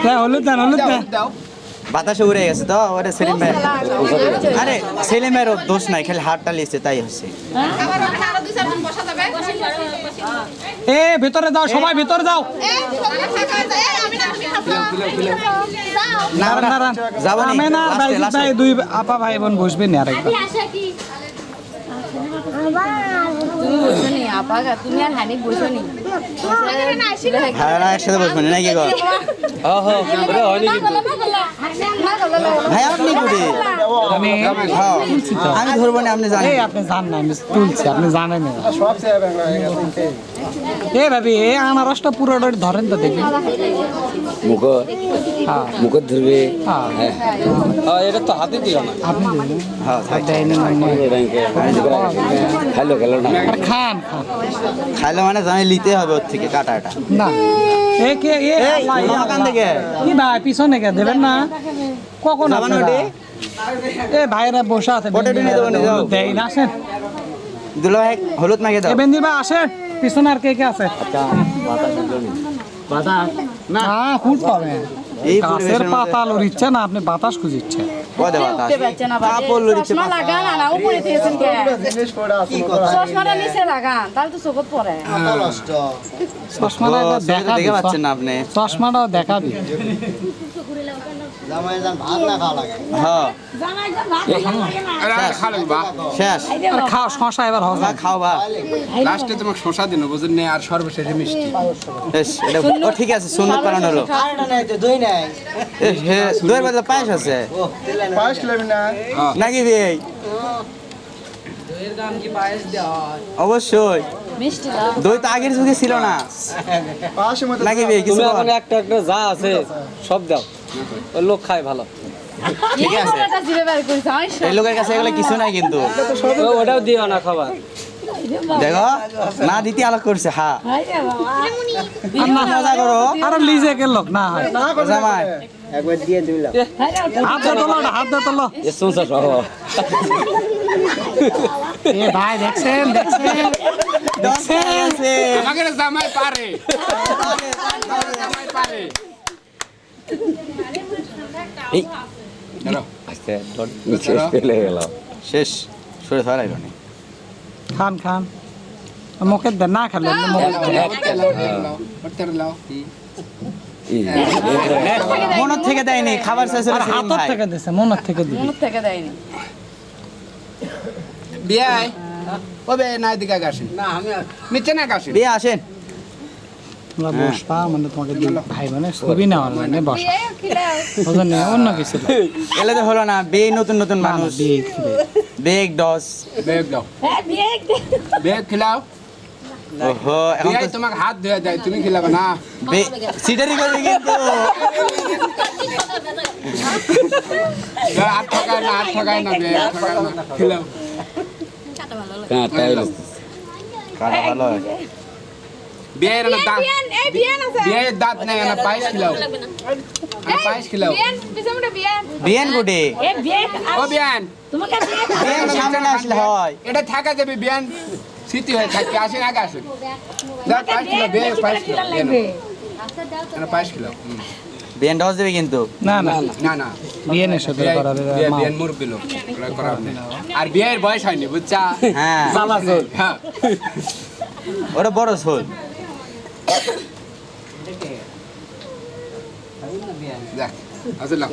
হলুদ দাও বাতাসে উড়ে গেছে তো ওরে সেলিম ভাই আরে সেলিম ভাইয়ের দোষ নাই খালি হাতটা লিয়েছে তাই হচ্ছে এ ভেতরে দাও সবাই ভেতরে দাও যাবো ভাই দুই আপা ভাই বোন বসবেন না আরেকবার তুমি আর হানি বসো নি একসাথে বসবেন নাকি গো ভাই আপনি কুড়ি আমি ধরবো না আপনি জানেন আপনি জান না আমি তুলছি আপনি জানেন না এ ভাবি এ আনারসটা পুরোটা ধরেন তো দেখি মুখ ধরবে এটা তো হাতে দিও না আপনি হ্যালো খেলো না খান খাইলে মানে জানি লিতে হবে ওর থেকে কাটাটা না এ কে এ দোকান থেকে কি ভাই পিছনে কে দেবেন না কখন আপনারা এ ভাইরা বসে আছে দেই না আসেন দুলা ভাই হলুদ মাগে দাও এ বেন্দি ভাই আসেন পিছনে আর কে কে আছে বাতাস না খুঁজ পাবেন এই গাছের পাতা লড়িচ্ছে না আপনি বাতাস খুঁজিচ্ছে কদে বাতাস কাপড় লড়িচ্ছে চশমা লাগান আর উপরে দিয়েছেন কে চশমাটা নিচে লাগান তাহলে তো চোখত পড়ে চশমাটা দেখে পাচ্ছেন না আপনি চশমাটা দেখাবি হ্যাঁ শেষ খাও শশা এবার হবে খাও বা লাস্টে তোমাকে শশা দিন বুঝলেন না আর সর্বশেষে মিষ্টি বেশ এটা ও ঠিক আছে সুন্নত পালন হলো দই বদলে পায়েস আছে পায়েস খেলাবি না নাকি ভাই অবশ্যই মিষ্টি দই তো আগের যুগে ছিল না পায়েসের মধ্যে নাকি ভাই কিছু বল? একটা যা আছে সব দাও ওই লোক খায় ভালো ঠিক আছে জিভে বের করেছে এই লোকের কাছে এগুলো কিছু নাই কিন্তু ওটাও দিও না খাবার দেখো না দিতে আলোক করছে হ্যাঁ মজা করো আর লিজে কে লোক না হয় জামাই একবার দিয়ে দিলাম হাত দে তোলো না, হাত দে তোলো এ সংসার সহ এ ভাই দেখছেন দেখছেন দেখছেন আমাকে জামাই পারে জামাই পারে এই আস্তে ডট নিচে ফেলে গেল শেষ সরে ধরাই নি খান খান মুখে দেন না খেলে মুখে মনের থেকে দেয়নি খাবার শেষ হলে সেলিম হাতের ভাই থেকে দিছে মনের থেকে দিছে মন থেকে দেয়নি বিয়াই ওবে না দিকে গাছেন না আমি নিচে না গাছেন বিয়ে আসেন আমরা বসবা মানে তোমাকে দুই ভাই মানে ছবি নেওয়ার মানে বসা বুঝলেন না? অন্য কিছু না। এলে তো হলো না বিয়ে নতুন নতুন না, মানুষ বিয়ে খিলে। বেগ ডস বেগ দাও বেগ খিলাও ওহো এখন বিয়াই তো তোমাকে হাত ধুয়ে দেয় তুমি খিলাবে না সিটারি করবি কিন্তু আট ঠকায় না বেগ ঠকায় না খিলাও কাটা ভালো হয়। বিয়ের না দাঁত বিয়ের দাঁত নেই না পায়েস খিলাও পায়েস খিলাও বিয়েন গুডে ও বিয়ান বিয়েন সামনে না আসলে হয় এটা থাকা যাবে বিয়ান স্মৃতি হয়ে থাকবে আসেন আগে আসেন দাঁত পায়েস খিলাও বিয়ে পায়েস খিলাও পায়েস খিলাও বিয়েন ডস দেবে কিন্তু না না না না বিয়ে নেই সাথে করাবে বিয়ান মুরব্বী লোক করাবে আর বিয়ের বয়স হয়নি বুঝছা হ্যাঁ হ্যাঁ ওটা বড় সোল দেখ আসলাম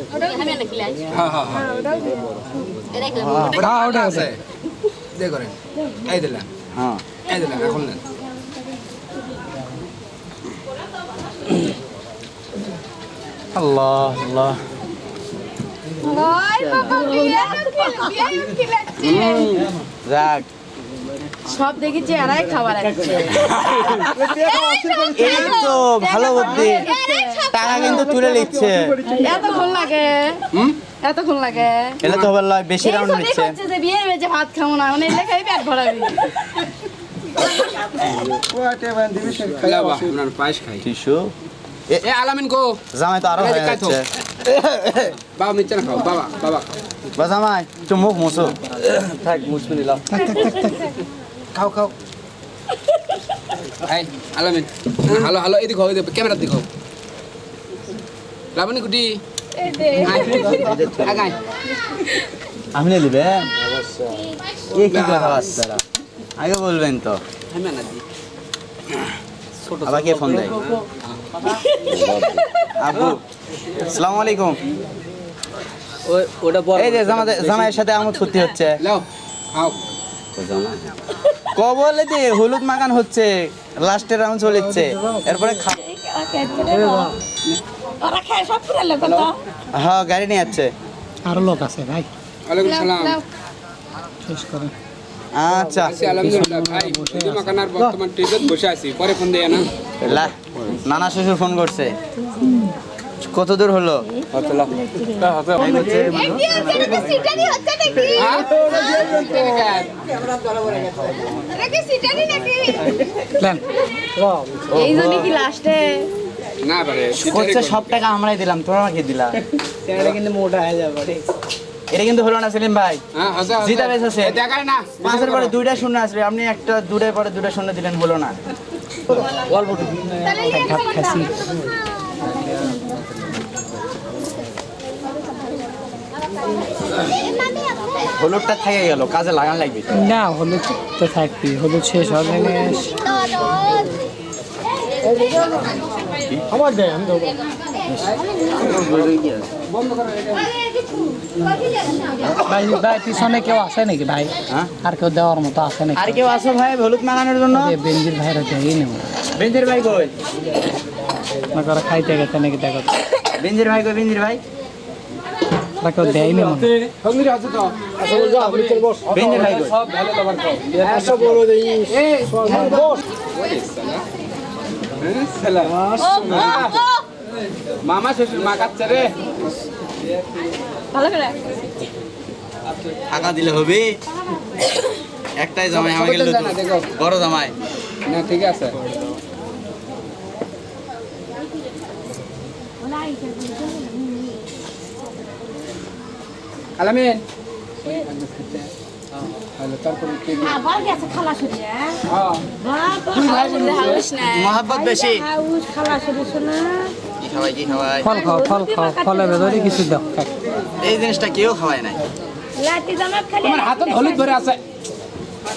হ্যাঁ হ্যাঁ হ্যাঁ ওটা আছে দেখো রে এই দিলাম হ্যাঁ এই দিলাম এখন নেন আল্লাহ আল্লাহ যাক সব দেখি চেহারাই খাবার আছে এই তো ভালো বুদ্ধি টাকা কিন্তু তুলে নিচ্ছে এতক্ষণ লাগে এতক্ষণ লাগে এলে তো ভালো বেশি রাউন্ড নিচ্ছে যে বিয়ে হয়েছে ভাত খাবো না মানে লেখাই পেট ভরাবি খাওয়া আপনার পায়েস খাই টিস্যু এ আলামিন কো জামাই তো আরো হয়ে যাচ্ছে বাবা নিচে না খাও বাবা বাবা বা জামাই একটু মুখ মুছো থাক মুছবে নিলাম খাও খাও এই আলামিন হ্যালো হ্যালো এদিকে ক্যামেরা দিকে লাবণী কুটি আগাই আপনি নেবেন কে কি কথা বাচ্চারা আগে বলবেন তো আবার কে ফোন দেয় আবু আসসালামু আলাইকুম এই যে জামাইয়ের সাথে আমোদ ফুর্তি হচ্ছে লাও আও ক বলে যে হলুদ মাখান হচ্ছে লাস্টের রাউন্ড চলেছে এরপরে ওরা খায় সব পুরা লোক তো হ্যাঁ গাড়ি নিয়ে যাচ্ছে আরো লোক আছে ভাই, ওয়ালাইকুম সালাম শেষ করে। আচ্ছা আছি আলহামদুলিল্লাহ ভাই শুধু মাকানার বর্তমান ট্রিপে বসে আছি পরে ফোন দেয় না নানা শ্বশুর ফোন করছে কত দূর হলো সিটারি হচ্ছে নাকি নাকি সিটারি নাকি প্ল্যান এই জন্য কি লাস্টে না পারে হচ্ছে সব টাকা আমরাই দিলাম তোরা আমাকে দিলা এটা কিন্তু হলো না সেলিম ভাই হ্যাঁ হাসা জিতা বেঁচেছে দেখায় না 5 এর পরে 2টা শূন্য আসবে আপনি একটা 2টার পরে 2টা শূন্য দিলেন হলো না তাহলে ঘাট খাসি হলুদটা থেকে গেল কাজে লাগান লাগবে না, হলুদ তো থাকবি, হলুদ শেষ হবে আমার দেয় আমি দেবো। ভাই ভাই পিছনে কেউ আছে নাকি ভাই? হ্যাঁ? আর কেউ দেওয়ার মতো আছে নাকি? আর কেউ আসো ভাই হলুদ মাখানোর জন্য বেঞ্জির ভাইরা দেয়ই নেব বেঞ্জির ভাই কই না করে খাইতে গেছে নাকি দেখো তো। বেঞ্জির ভাই কই বেঞ্জির ভাই ওরা কেউ দেয়ই নেব সঙ্গী আছে তো বেঞ্জির ভাই কই সব ভালো তোমার খাও এসব বলো দেই মামা শ্বশুর মা কাচ্ছে রে ভালো করে টাকা দিলে হবে একটাই জামাই আমাকে গেল বড় জামাই না ঠিক আছে আলামিন হ্যালো তারপরে কি আবার গেছে খালা শুনে হ্যাঁ খালা শুনে হাউস না মহব্বত বেশি হাউস খালা শুনে শোনা কি খাওয়াই ফল খাও ফল খাও ফলের ভেতরে কিছু দাও খাও। এই জিনিসটা কেউ খাওয়ায় নাই লাতি জামাত খালি তোমার হাতত হলুদ ভরে আছে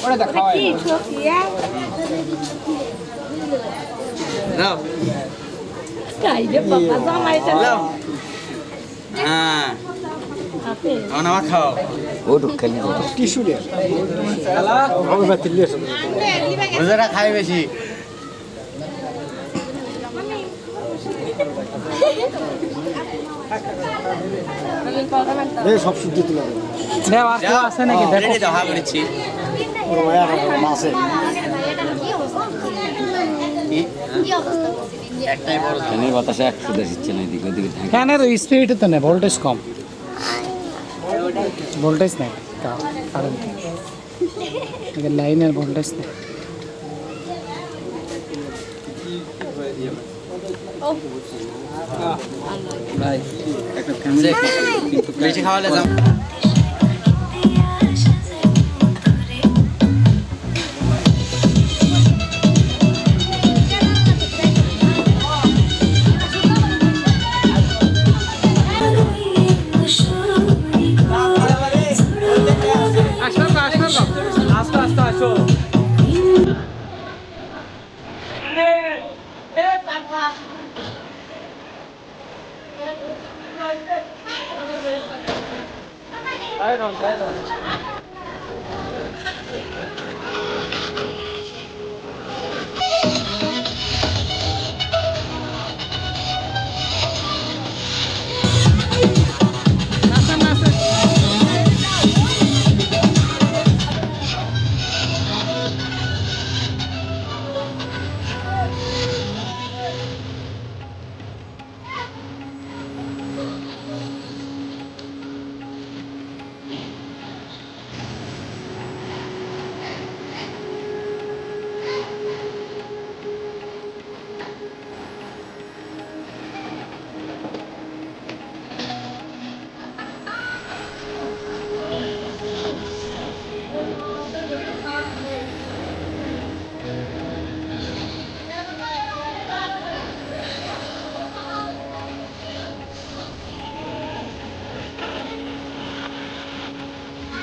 ওরে দেখ খাওয়াই কি ছোকিয়া নাও কাইলে বাবা জামাইটা নাও হ্যাঁ আপে আমার খাও ও ঢুকালি ওরা খায় বেশি দেও আর কেউ আছে নাকি দেখো রেডি দাও হা করেছি একটাই বড় ফ্যানের বাতাসে একশো দিচ্ছে না এদিকে ওদিকে থাকে ফ্যানের স্পিড তো নেই, ভোল্টেজ কম, ভোল্টেজ নেই কারেন্ট লাইনের ভোল্টেজ নেই। বেশি খাওয়ালে যাও